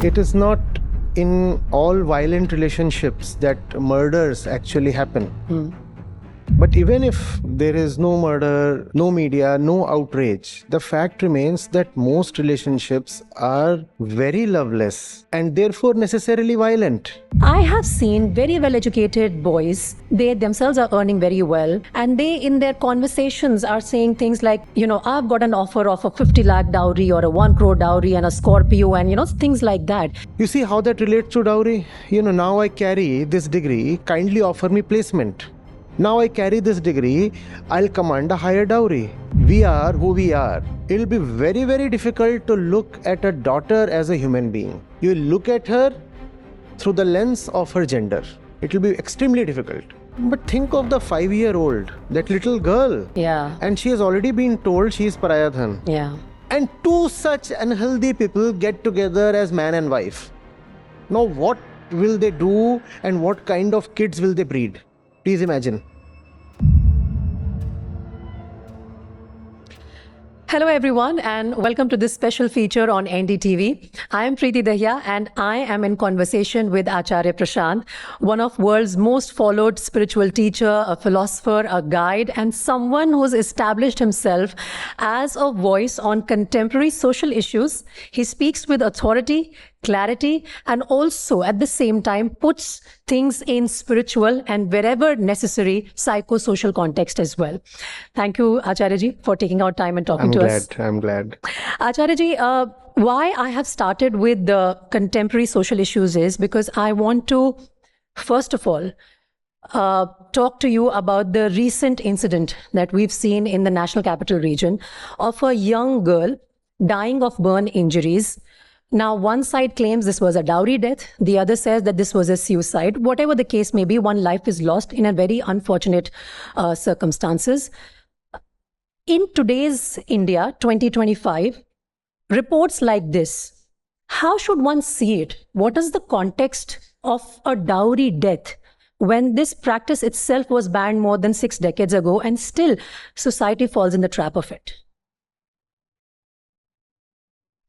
It is not in all violent relationships that murders actually happen. But even if there is no murder, no media, no outrage, the fact remains that most relationships are very loveless and therefore necessarily violent. I have seen very well-educated boys, they themselves are earning very well, and they in their conversations are saying things like, I've got an offer of a 50 lakh dowry or a 1 crore dowry and a Scorpio and, things like that. You see how that relates to dowry? Now I carry this degree, kindly offer me placement. Now I carry this degree, I'll command a higher dowry. We are who we are. It'll be very, very difficult to look at a daughter as a human being. You look at her through the lens of her gender. It'll be extremely difficult. But think of the 5-year-old, that little girl. Yeah. And she has already been told she is Parayadhan. Yeah. And two such unhealthy people get together as man and wife. Now what will they do and what kind of kids will they breed? Please imagine. Hello everyone and welcome to this special feature on NDTV. I am Preeti Dahiya and I am in conversation with Acharya Prashant, one of world's most followed spiritual teacher, a philosopher, a guide, and someone who's established himself as a voice on contemporary social issues. He speaks with authority, clarity, and also at the same time puts things in spiritual and wherever necessary psychosocial context as well. Thank you, Acharya Ji, for taking out time and talking to us. I'm glad. Acharya Ji, why I have started with the contemporary social issues is because I want to, first of all, talk to you about the recent incident that we've seen in the National Capital Region of a young girl dying of burn injuries. Now, one side claims this was a dowry death. The other says that this was a suicide. Whatever the case may be, one life is lost in a very unfortunate circumstances. In today's India, 2025, reports like this, how should one see it? What is the context of a dowry death when this practice itself was banned more than 6 decades ago and still society falls in the trap of it?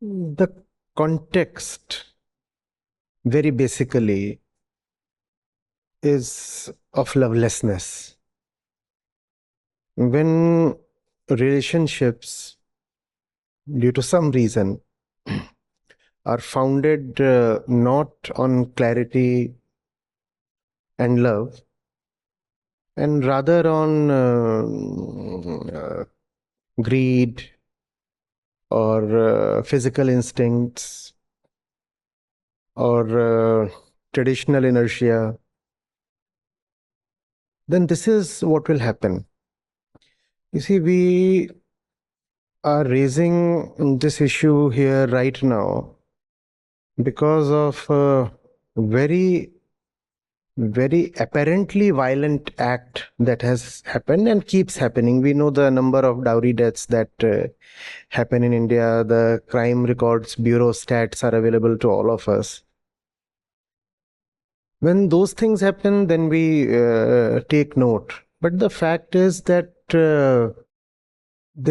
The context, very basically, is of lovelessness. When relationships, due to some reason, are founded not on clarity and love, and rather on greed, or physical instincts, or traditional inertia, then this is what will happen. You see, we are raising this issue here right now because of a very apparently violent act that has happened and keeps happening. We know the number of dowry deaths that happen in India. The Crime Records Bureau stats are available to all of us. When those things happen, then we take note. But the fact is that there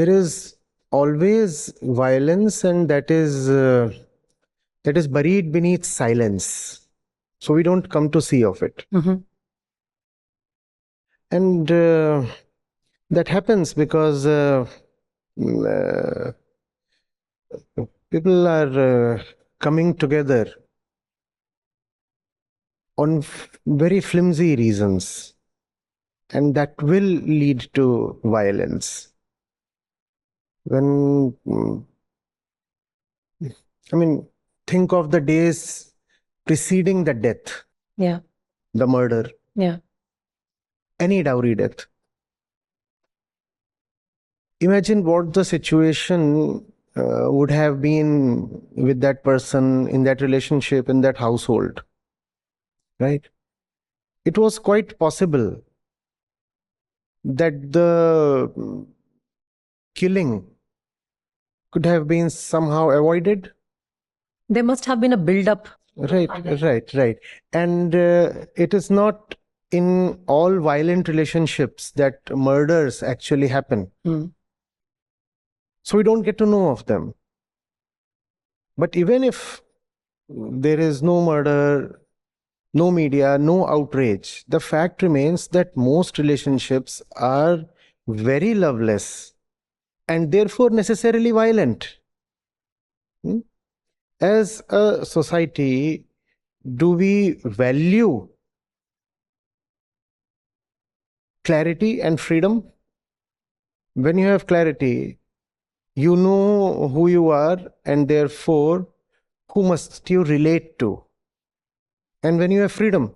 is always violence, and that is buried beneath silence. So we don't come to see of it. And that happens because people are coming together on very flimsy reasons, and that will lead to violence. Think of the days preceding the death, the murder, any dowry death. Imagine what the situation would have been with that person, in that relationship, in that household, right? It was quite possible that the killing could have been somehow avoided. There must have been a build-up. Right. And it is not in all violent relationships that murders actually happen. So we don't get to know of them. But even if there is no murder, no media, no outrage. The fact remains that most relationships are very loveless and therefore necessarily violent. Hmm? As a society, do we value clarity and freedom? When you have clarity, you know who you are and therefore who must you relate to. And when you have freedom,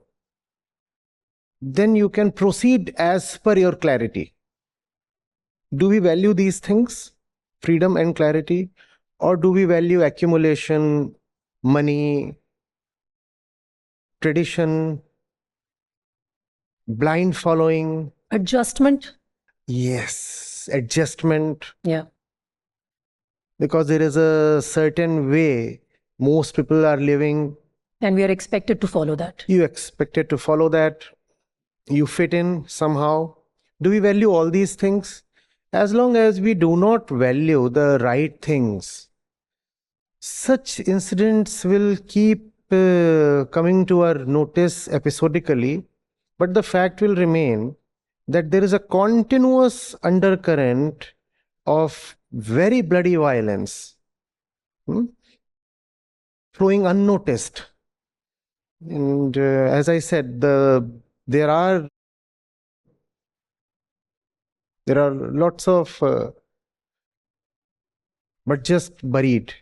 then you can proceed as per your clarity. Do we value these things, freedom and clarity, or do we value accumulation, money, tradition, blind following? Adjustment. Yes, adjustment. Yeah. Because there is a certain way most people are living. And we are expected to follow that. You expected to follow that. You fit in somehow. Do we value all these things? As long as we do not value the right things, such incidents will keep coming to our notice episodically, but the fact will remain that there is a continuous undercurrent of very bloody violence flowing unnoticed. And as I said, there are lots of, but just buried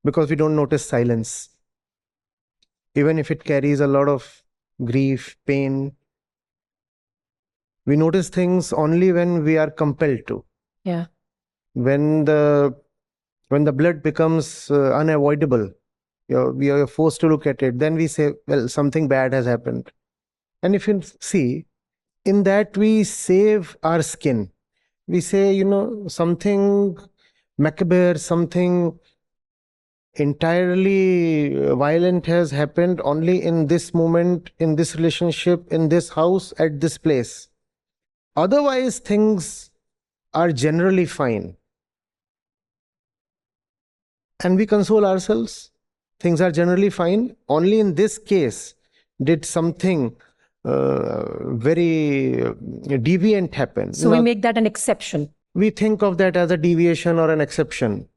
because we don't notice silence. Even if it carries a lot of grief, pain, we notice things only when we are compelled to. Yeah. When the blood becomes unavoidable, we are forced to look at it, then we say, well, something bad has happened. And if you see, in that we save our skin. We say, something macabre, something entirely violent has happened only in this moment, in this relationship, in this house, at this place. Otherwise, things are generally fine. And we console ourselves. Things are generally fine. Only in this case did something very deviant happen. So we make that an exception. We think of that as a deviation or an exception.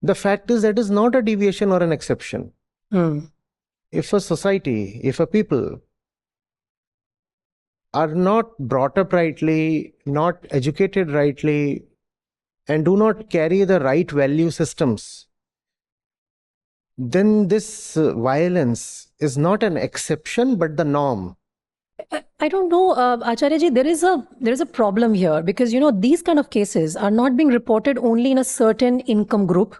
The fact is that is not a deviation or an exception. If a society, if a people are not brought up rightly, not educated rightly, and do not carry the right value systems, then this violence is not an exception but the norm. I don't know, Acharya Ji, there is a problem here because, these kind of cases are not being reported only in a certain income group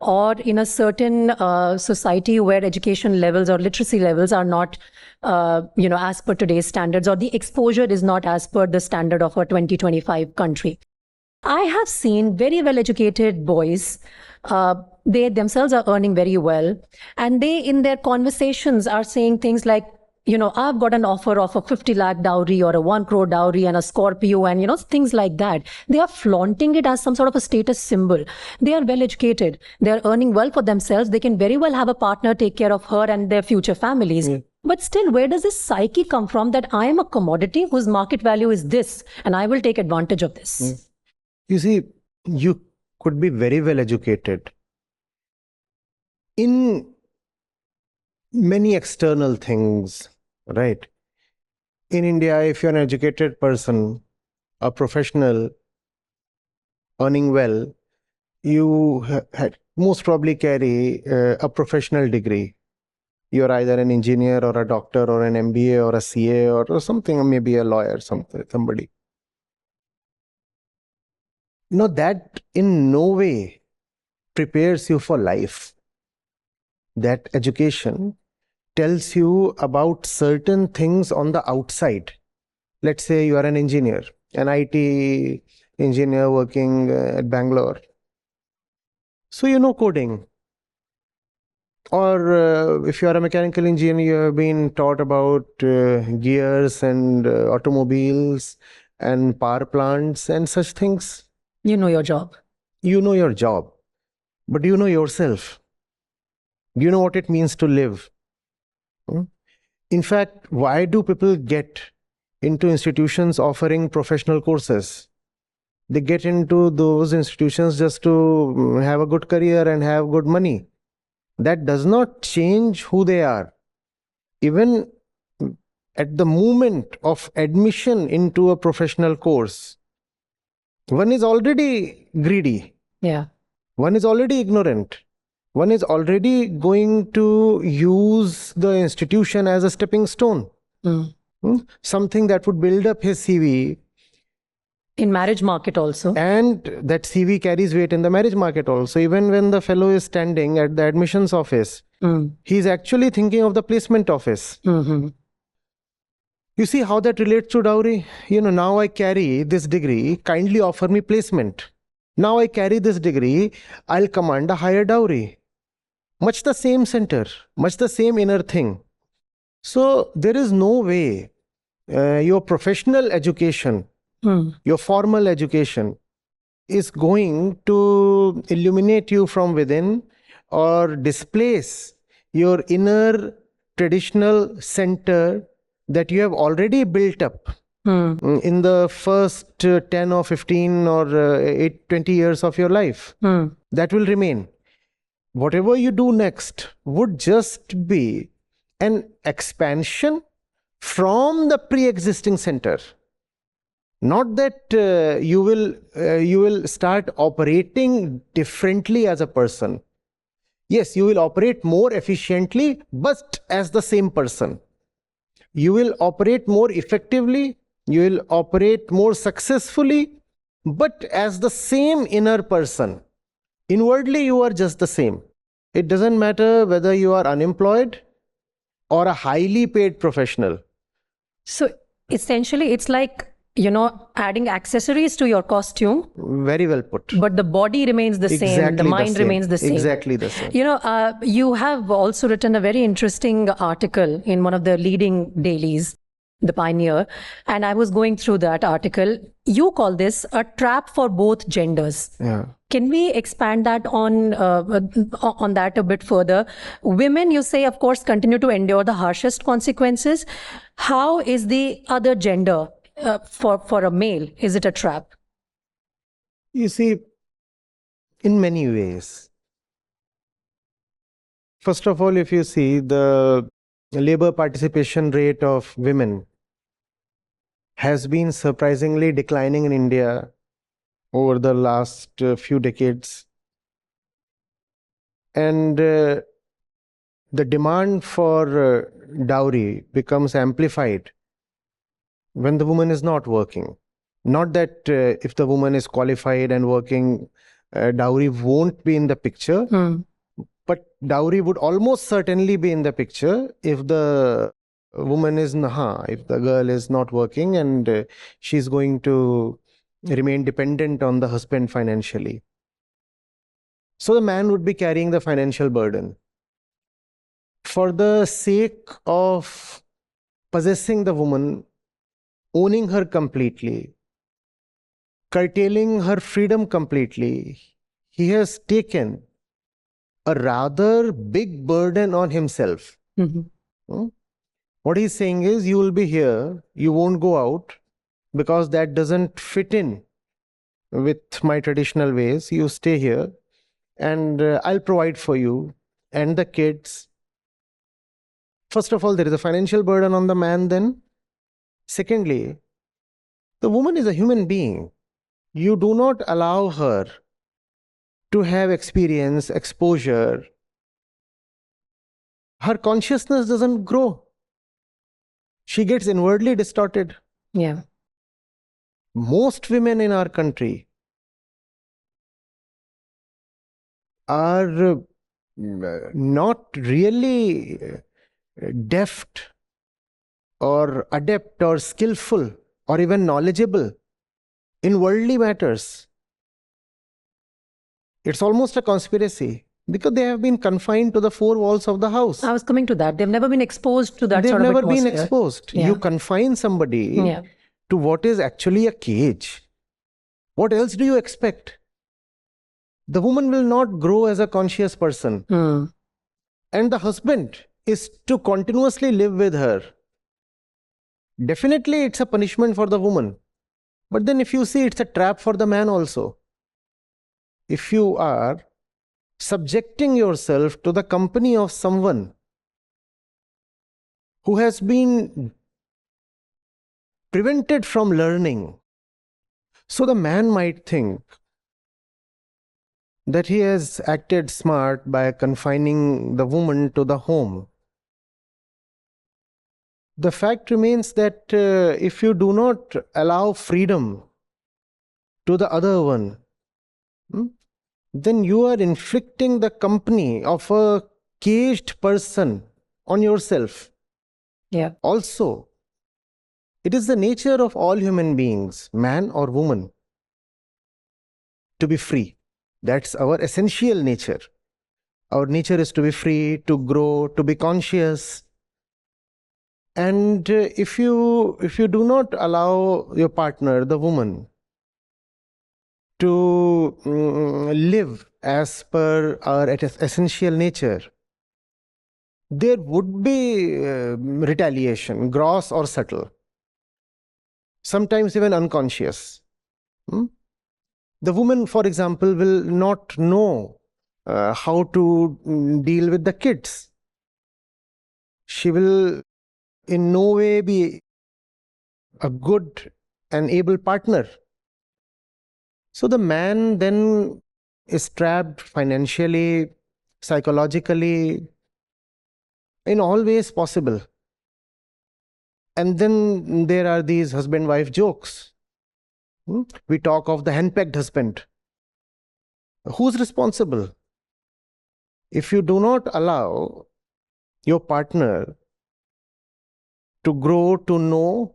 or in a certain society where education levels or literacy levels are not, as per today's standards, or the exposure is not as per the standard of a 2025 country. I have seen very well-educated boys, they themselves are earning very well, and they in their conversations are saying things like, I've got an offer of a 50 lakh dowry or a 1 crore dowry and a Scorpio and, things like that. They are flaunting it as some sort of a status symbol. They are well educated. They are earning well for themselves. They can very well have a partner take care of her and their future families. Yeah. But still, where does this psyche come from that I am a commodity whose market value is this and I will take advantage of this? Yeah. You see, you could be very well educated in many external things, right? In India, if you're an educated person, a professional, earning well, you most probably carry a professional degree. You're either an engineer or a doctor or an MBA or a CA or something, or maybe a lawyer, somebody. That in no way prepares you for life. That education tells you about certain things on the outside. Let's say you are an engineer, an IT engineer working at Bangalore. So you know coding. Or if you are a mechanical engineer, you have been taught about gears and automobiles and power plants and such things. You know your job. You know your job. But do you know yourself? Do you know what it means to live? Hmm? In fact, why do people get into institutions offering professional courses? They get into those institutions just to have a good career and have good money. That does not change who they are. Even at the moment of admission into a professional course, one is already greedy. Yeah. One is already ignorant. One is already going to use the institution as a stepping stone. Something that would build up his CV. In marriage market also. And that CV carries weight in the marriage market also. Even when the fellow is standing at the admissions office, he's actually thinking of the placement office. You see how that relates to dowry? Now I carry this degree, kindly offer me placement. Now I carry this degree, I'll command a higher dowry. Much the same center, much the same inner thing. So there is no way your professional education, your formal education is going to illuminate you from within or displace your inner traditional center that you have already built up in the first 10 or 15 or 20 years of your life. That will remain. Whatever you do next would just be an expansion from the pre-existing center. Not that you will start operating differently as a person. Yes, you will operate more efficiently, but as the same person. You will operate more effectively, you will operate more successfully, but as the same inner person. Inwardly, you are just the same. It doesn't matter whether you are unemployed or a highly paid professional. So essentially, it's like, adding accessories to your costume. Very well put. But the body remains the same. The mind remains the same. Exactly the same. You have also written a very interesting article in one of the leading dailies, The Pioneer, and I was going through that article. You call this a trap for both genders. Yeah. Can we expand that on that a bit further? Women, you say, of course, continue to endure the harshest consequences. How is the other gender for a male? Is it a trap? You see, in many ways. First of all, if you see the labor participation rate of women has been surprisingly declining in India over the last few decades. And the demand for dowry becomes amplified when the woman is not working. Not that if the woman is qualified and working, dowry won't be in the picture, but dowry would almost certainly be in the picture if the woman is, if the girl is not working and she's going to remain dependent on the husband financially. So the man would be carrying the financial burden. For the sake of possessing the woman, owning her completely, curtailing her freedom completely, he has taken a rather big burden on himself. What he's saying is, you will be here, you won't go out because that doesn't fit in with my traditional ways. You stay here and I'll provide for you and the kids. First of all, there is a financial burden on the man then. Secondly, the woman is a human being. You do not allow her to have experience, exposure. Her consciousness doesn't grow. She gets inwardly distorted. Yeah. Most women in our country are not really deft or adept or skillful or even knowledgeable in worldly matters. It's almost a conspiracy because they have been confined to the four walls of the house. I was coming to that. They've never been exposed to that They've sort of never been atmosphere. exposed. Yeah. You confine somebody to what is actually a cage. What else do you expect? The woman will not grow as a conscious person. and the husband is to continuously live with her, definitely it's a punishment for the woman. But then if you see, it's a trap for the man also. If you are subjecting yourself to the company of someone who has been prevented from learning, so the man might think that he has acted smart by confining the woman to the home. The fact remains that if you do not allow freedom to the other one, then you are inflicting the company of a caged person on yourself. Yeah. Also, it is the nature of all human beings, man or woman, to be free. That's our essential nature. Our nature is to be free, to grow, to be conscious. And if you do not allow your partner, the woman, to live as per our essential nature, there would be retaliation, gross or subtle, sometimes even unconscious. The woman, for example, will not know how to deal with the kids. She will in no way be a good and able partner. So the man then is trapped financially, psychologically, in all ways possible. And then there are these husband-wife jokes. We talk of the henpecked husband. Who's responsible? If you do not allow your partner to grow, to know,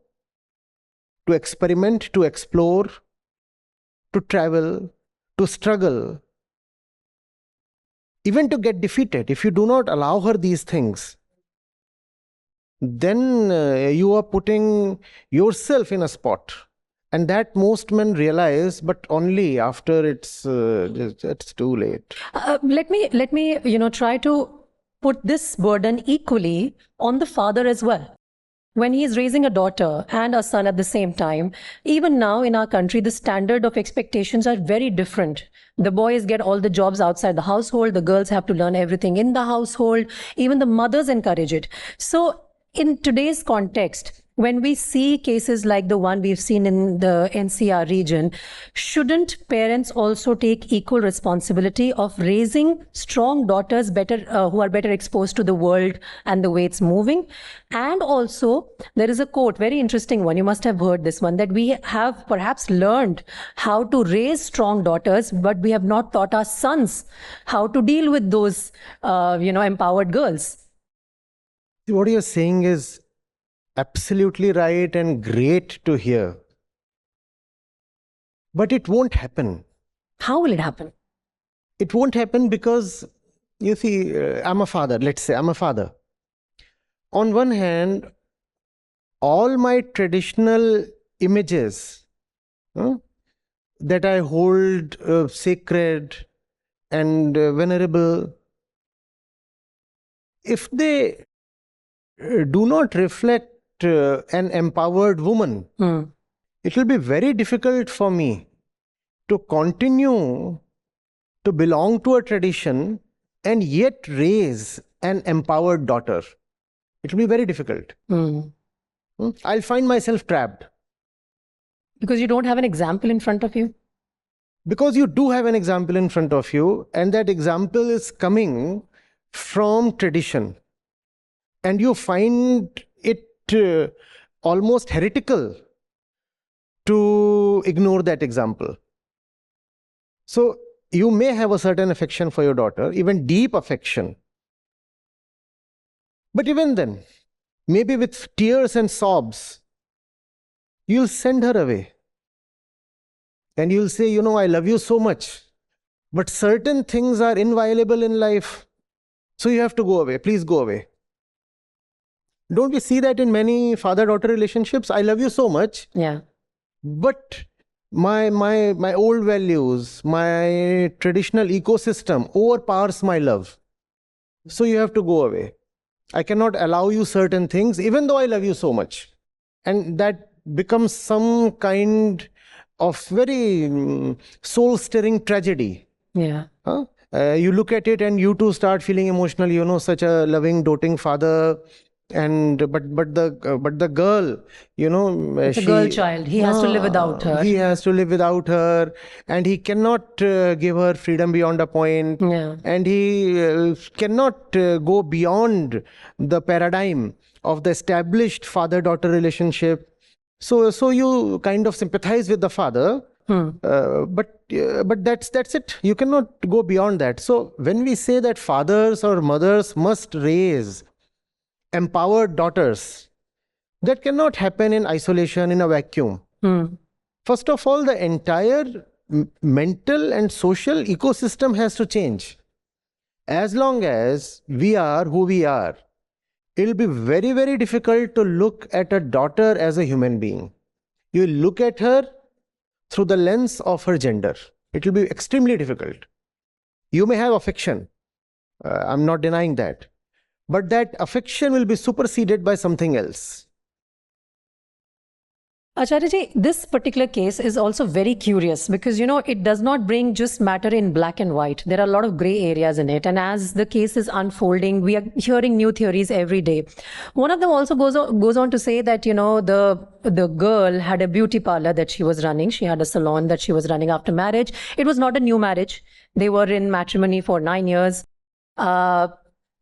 to experiment, to explore, to travel, to struggle, even to get defeated, if you do not allow her these things, then you are putting yourself in a spot. And that most men realize, but only after it's too late. Let me try to put this burden equally on the father as well. When he is raising a daughter and a son at the same time, even now in our country, the standard of expectations are very different. The boys get all the jobs outside the household. The girls have to learn everything in the household. Even the mothers encourage it. So in today's context, when we see cases like the one we've seen in the NCR region, shouldn't parents also take equal responsibility of raising strong daughters better, who are better exposed to the world and the way it's moving? And also, there is a quote, very interesting one, you must have heard this one, that we have perhaps learned how to raise strong daughters, but we have not taught our sons how to deal with those, empowered girls. What you're saying is absolutely right and great to hear. But it won't happen. How will it happen? It won't happen because, you see, I'm a father. Let's say I'm a father. On one hand, all my traditional images that I hold sacred and venerable, if they do not reflect an empowered woman, it will be very difficult for me to continue to belong to a tradition and yet raise an empowered daughter. It will be very difficult. I'll find myself trapped. Because you don't have an example in front of you? Because you do have an example in front of you, and that example is coming from tradition. And you find it almost heretical to ignore that example. So you may have a certain affection for your daughter, even deep affection. But even then, maybe with tears and sobs, you'll send her away. And you'll say, I love you so much. But certain things are inviolable in life. So you have to go away. Please go away. Don't we see that in many father-daughter relationships? I love you so much. Yeah. But my old values, my traditional ecosystem overpowers my love. So you have to go away. I cannot allow you certain things, even though I love you so much. And that becomes some kind of very soul-stirring tragedy. Yeah. Huh? You look at it and you too start feeling emotional, such a loving, doting father. And but the girl, It's a girl child. He has to live without her. He has to live without her, and he cannot give her freedom beyond a point. Yeah. And he cannot go beyond the paradigm of the established father-daughter relationship. So you kind of sympathize with the father, but that's it. You cannot go beyond that. So when we say that fathers or mothers must raise empowered daughters, that cannot happen in isolation, in a vacuum. First of all, the entire mental and social ecosystem has to change. As long as we are who we are, it'll be very, very difficult to look at a daughter as a human being. You look at her through the lens of her gender. It will be extremely difficult. You may have affection. I'm not denying that. But that affection will be superseded by something else. Acharya Ji, this particular case is also very curious because, it does not bring just matter in black and white. There are a lot of gray areas in it. And as the case is unfolding, we are hearing new theories every day. One of them also goes on to say that, the girl had a beauty parlor that she was running. She had a salon that she was running after marriage. It was not a new marriage. They were in matrimony for 9 years.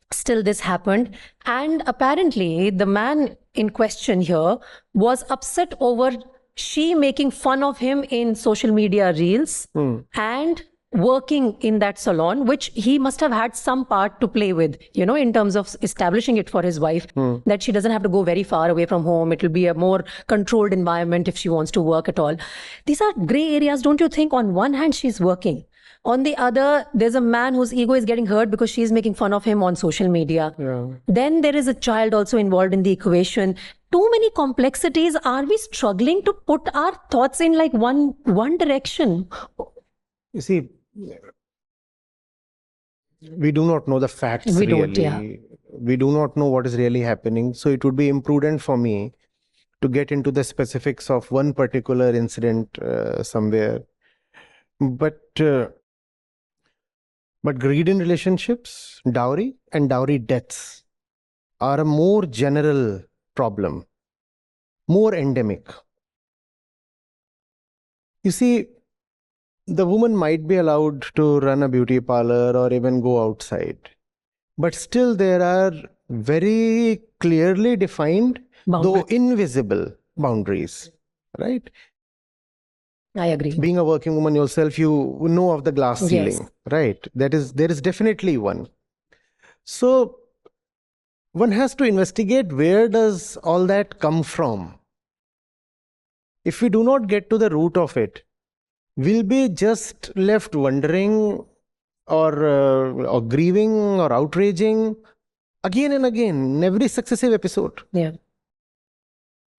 Still this happened, and apparently the man in question here was upset over she making fun of him in social media reels and working in that salon, which he must have had some part to play with, in terms of establishing it for his wife, that she doesn't have to go very far away from home. It will be a more controlled environment if she wants to work at all. These are gray areas, don't you think? On one hand, she's working. On the other, there's a man whose ego is getting hurt because she's making fun of him on social media. Yeah. Then there is a child also involved in the equation. Too many complexities. Are we struggling to put our thoughts in like one direction? You see, we do not know the facts We really. don't, yeah. We do not know what is really happening. So it would be imprudent for me to get into the specifics of one particular incident somewhere. But greed in relationships, dowry and dowry deaths are a more general problem, more endemic. You see, the woman might be allowed to run a beauty parlor or even go outside, but still there are very clearly defined, though invisible, boundaries, right? I agree. Being a working woman yourself, you know of the glass ceiling, Yes. right? There is definitely one. So one has to investigate, where does all that come from? If we do not get to the root of it, we'll be just left wondering or grieving or outraging again and again in every successive episode. Yeah.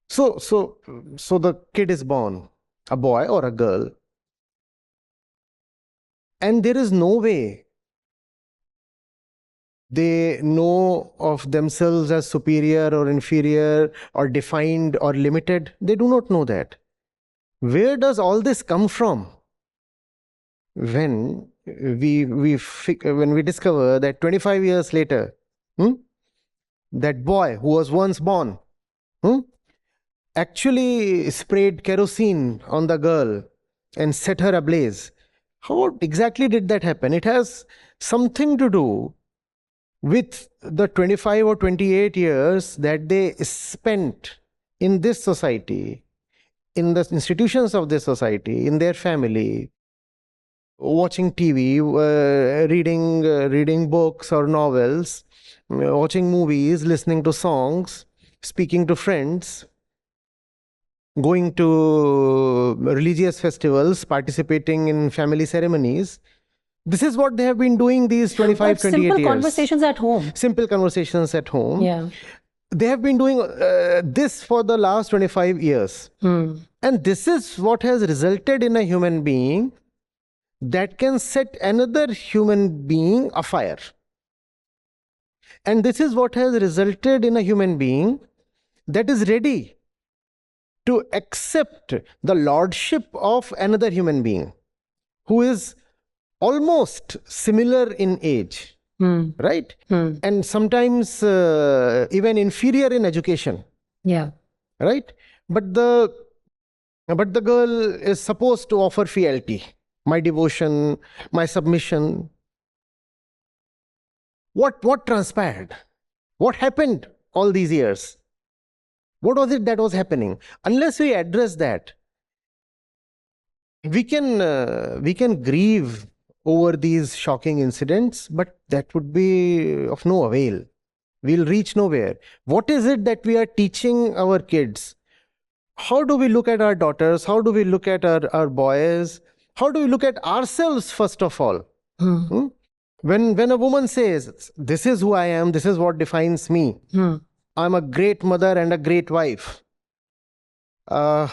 So the kid is born, a boy or a girl, and there is no way they know of themselves as superior or inferior or defined or limited. They do not know that. Where does all this come from? When we discover that 25 years later, that boy who was once born actually sprayed kerosene on the girl and set her ablaze. How exactly did that happen? It has something to do with the 25 or 28 years that they spent in this society, in the institutions of this society, in their family, watching TV, reading books or novels, watching movies, listening to songs, speaking to friends, going to religious festivals, participating in family ceremonies. This is what they have been doing these 25, 28 years. Simple conversations at home. Simple conversations at home. Yeah. They have been doing this for the last 25 years. And this is what has resulted in a human being that can set another human being afire. And this is what has resulted in a human being that is ready to accept the lordship of another human being who is almost similar in age, right? And sometimes even inferior in education, Yeah. right? But the girl is supposed to offer fealty, my devotion, my submission. What transpired? What happened all these years? What was it that was happening? Unless we address that, we can grieve over these shocking incidents, but that would be of no avail. We'll reach nowhere. What is it that we are teaching our kids? How do we look at our daughters? How do we look at our boys? How do we look at ourselves, first of all? When a woman says, this is who I am, this is what defines me, I'm a great mother and a great wife. What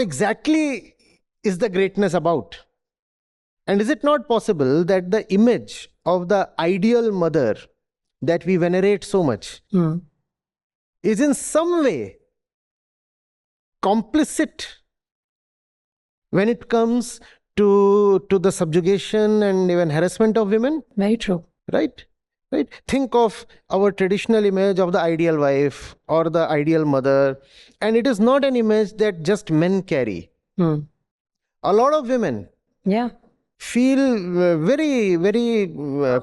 exactly is the greatness about? And is it not possible that the image of the ideal mother that we venerate so much is in some way complicit when it comes to the subjugation and even harassment of women? Very true. Right? Think of our traditional image of the ideal wife or the ideal mother, and it is not an image that just men carry. A lot of women feel very, very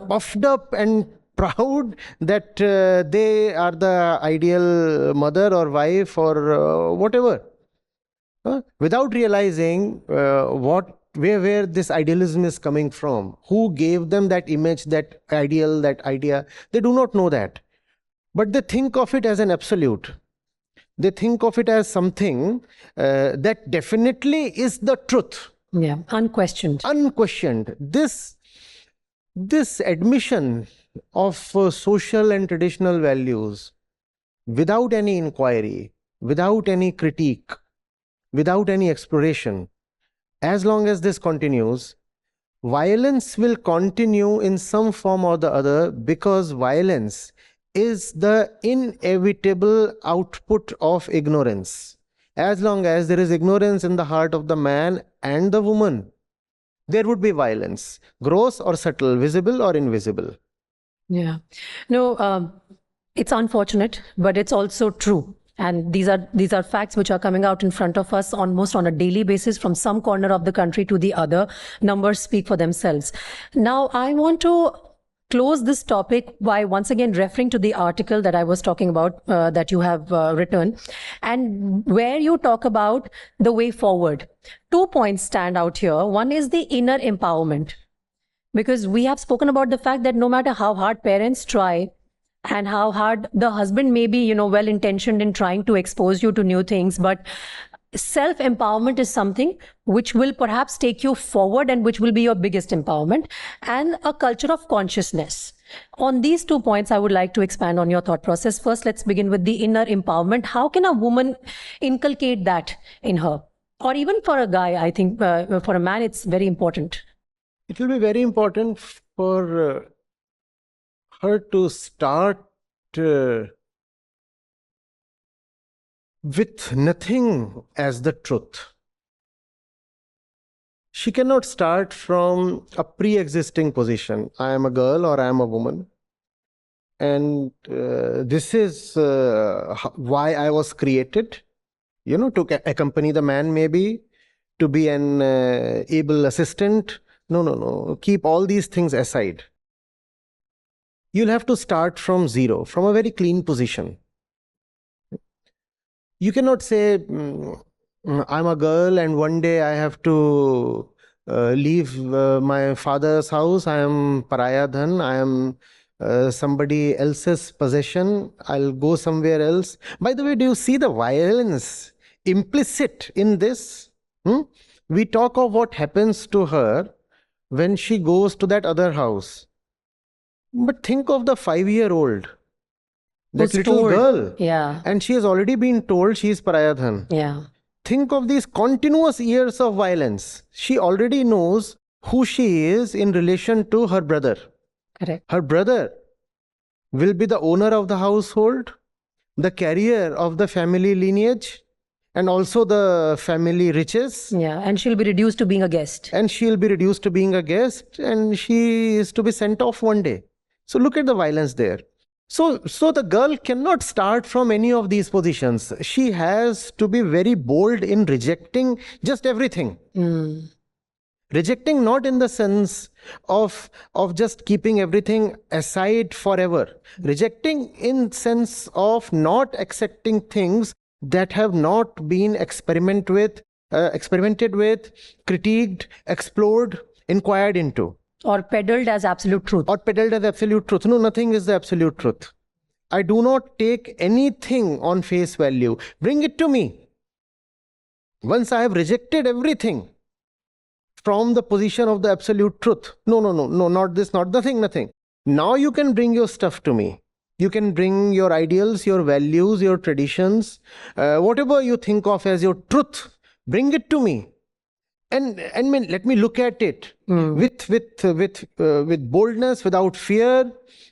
puffed up and proud that they are the ideal mother or wife or whatever, without realizing where this idealism is coming from. Who gave them that image, that ideal, that idea? They do not know that. But they think of it as an absolute. They think of it as something that definitely is the truth. Yeah, unquestioned. Unquestioned. This admission of social and traditional values without any inquiry, without any critique, without any exploration, as long as this continues, violence will continue in some form or the other, because violence is the inevitable output of ignorance. As long as there is ignorance in the heart of the man and the woman, there would be violence, gross or subtle, visible or invisible. Yeah. No, it's unfortunate, but it's also true. And these are facts which are coming out in front of us almost on a daily basis from some corner of the country to the other. Numbers speak for themselves. Now, I want to close this topic by once again referring to the article that I was talking about, that you have written, and where you talk about the way forward. 2 points stand out here. One is the inner empowerment, because we have spoken about the fact that no matter how hard parents try, and how hard the husband may be, well-intentioned in trying to expose you to new things, but self-empowerment is something which will perhaps take you forward and which will be your biggest empowerment, and a culture of consciousness. On these 2 points, I would like to expand on your thought process. First, let's begin with the inner empowerment. How can a woman inculcate that in her? Or even for a guy, I think for a man, it's very important. It will be very important for her to start with nothing as the truth. She cannot start from a pre-existing position. I am a girl or I am a woman, and this is why I was created, to accompany the man, maybe to be an able assistant. No. Keep all these things aside. You'll have to start from zero, from a very clean position. You cannot say, I'm a girl and one day I have to leave my father's house. I am pariah dhan. I am somebody else's possession. I'll go somewhere else. By the way, do you see the violence implicit in this? We talk of what happens to her when she goes to that other house. But think of the 5-year-old, that little girl. Yeah. And she has already been told she is pariah dhan. Yeah. Think of these continuous years of violence. She already knows who she is in relation to her brother. Correct. Her brother will be the owner of the household, the carrier of the family lineage, and also the family riches. Yeah, and she'll be reduced to being a guest. And she'll be reduced to being a guest, and she is to be sent off one day. So look at the violence there. So the girl cannot start from any of these positions. She has to be very bold in rejecting just everything. Rejecting not in the sense of just keeping everything aside forever. Rejecting in sense of not accepting things that have not been experimented with, critiqued, explored, inquired into. Or peddled as absolute truth. Or peddled as absolute truth. No, nothing is the absolute truth. I do not take anything on face value. Bring it to me. Once I have rejected everything from the position of the absolute truth. No, not this, not nothing, nothing. Now you can bring your stuff to me. You can bring your ideals, your values, your traditions, whatever you think of as your truth. Bring it to me. And let me look at it with boldness, without fear,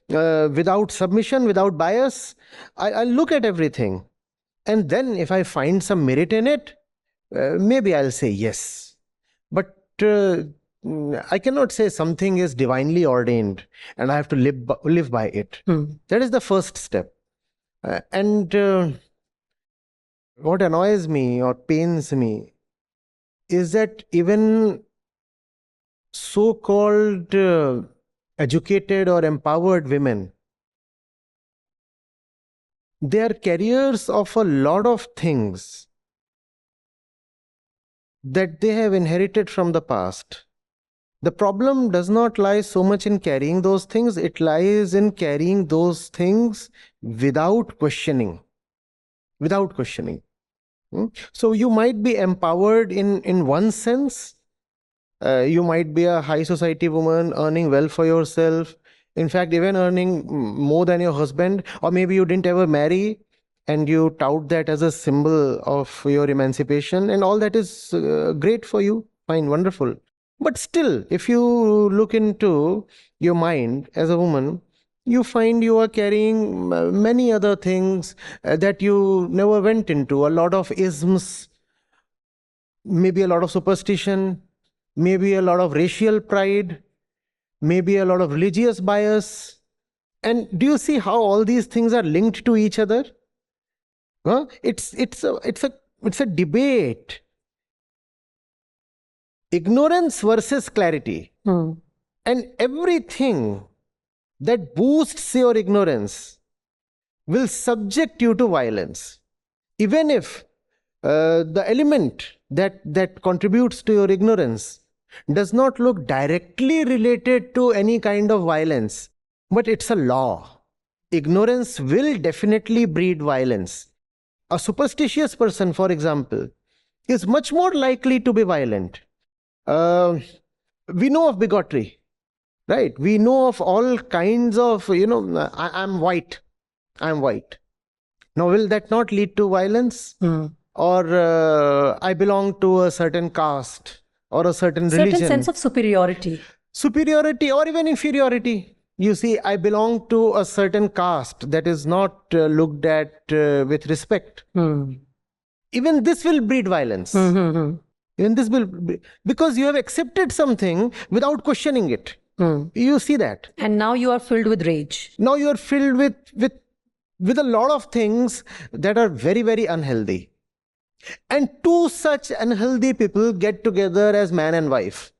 without submission, without bias. I'll look at everything. And then if I find some merit in it, maybe I'll say yes. But I cannot say something is divinely ordained and I have to live by it. That is the first step. And what annoys me or pains me is that even so-called educated or empowered women, they are carriers of a lot of things that they have inherited from the past. The problem does not lie so much in carrying those things, it lies in carrying those things without questioning. Without questioning. So you might be empowered in one sense. You might be a high society woman earning well for yourself. In fact, even earning more than your husband. Or maybe you didn't ever marry and you tout that as a symbol of your emancipation. And all that is great for you. Fine, wonderful. But still, if you look into your mind as a woman, you find you are carrying many other things that you never went into. A lot of isms, maybe a lot of superstition, maybe a lot of racial pride, maybe a lot of religious bias. And do you see how all these things are linked to each other? It's a debate. Ignorance versus clarity. And everything that boosts your ignorance will subject you to violence. Even if the element that contributes to your ignorance does not look directly related to any kind of violence, but it's a law. Ignorance will definitely breed violence. A superstitious person, for example, is much more likely to be violent. We know of bigotry. Right? We know of all kinds of, I'm white. I'm white. Now, will that not lead to violence? Or I belong to a certain caste or a certain religion. Certain sense of superiority. Superiority or even inferiority. You see, I belong to a certain caste that is not looked at with respect. Even this will breed violence. Even this will, because you have accepted something without questioning it. You see that. And now you are filled with rage. Now you are filled with a lot of things that are very, very unhealthy. And two such unhealthy people get together as man and wife.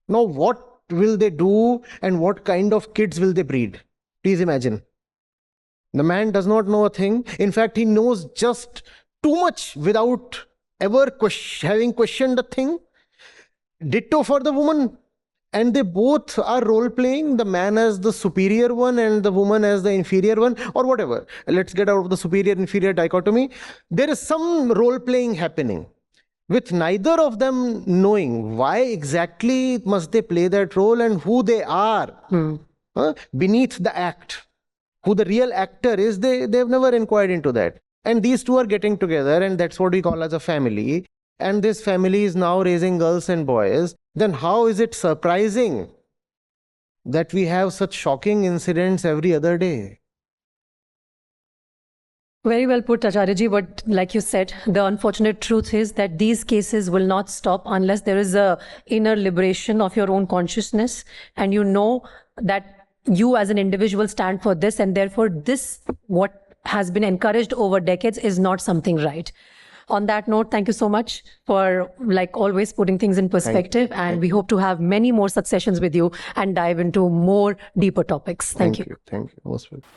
Now what will they do and what kind of kids will they breed? Please imagine. The man does not know a thing. In fact, he knows just too much without ever having questioned a thing. Ditto for the woman. And they both are role-playing, the man as the superior one and the woman as the inferior one, or whatever. Let's get out of the superior-inferior dichotomy. There is some role-playing happening, with neither of them knowing why exactly must they play that role and who they are beneath the act. Who the real actor is, they've never inquired into that. And these two are getting together, and that's what we call as a family. And this family is now raising girls and boys. Then how is it surprising that we have such shocking incidents every other day. Very well put, Acharya Ji. But like you said, the unfortunate truth is that these cases will not stop unless there is a inner liberation of your own consciousness, and you know that you as an individual stand for this, and therefore this, what has been encouraged over decades, is not something right. On that note, thank you so much for, like always, putting things in perspective, and we hope to have many more successions with you and dive into more deeper topics. Thank you. Thank you. Most welcome.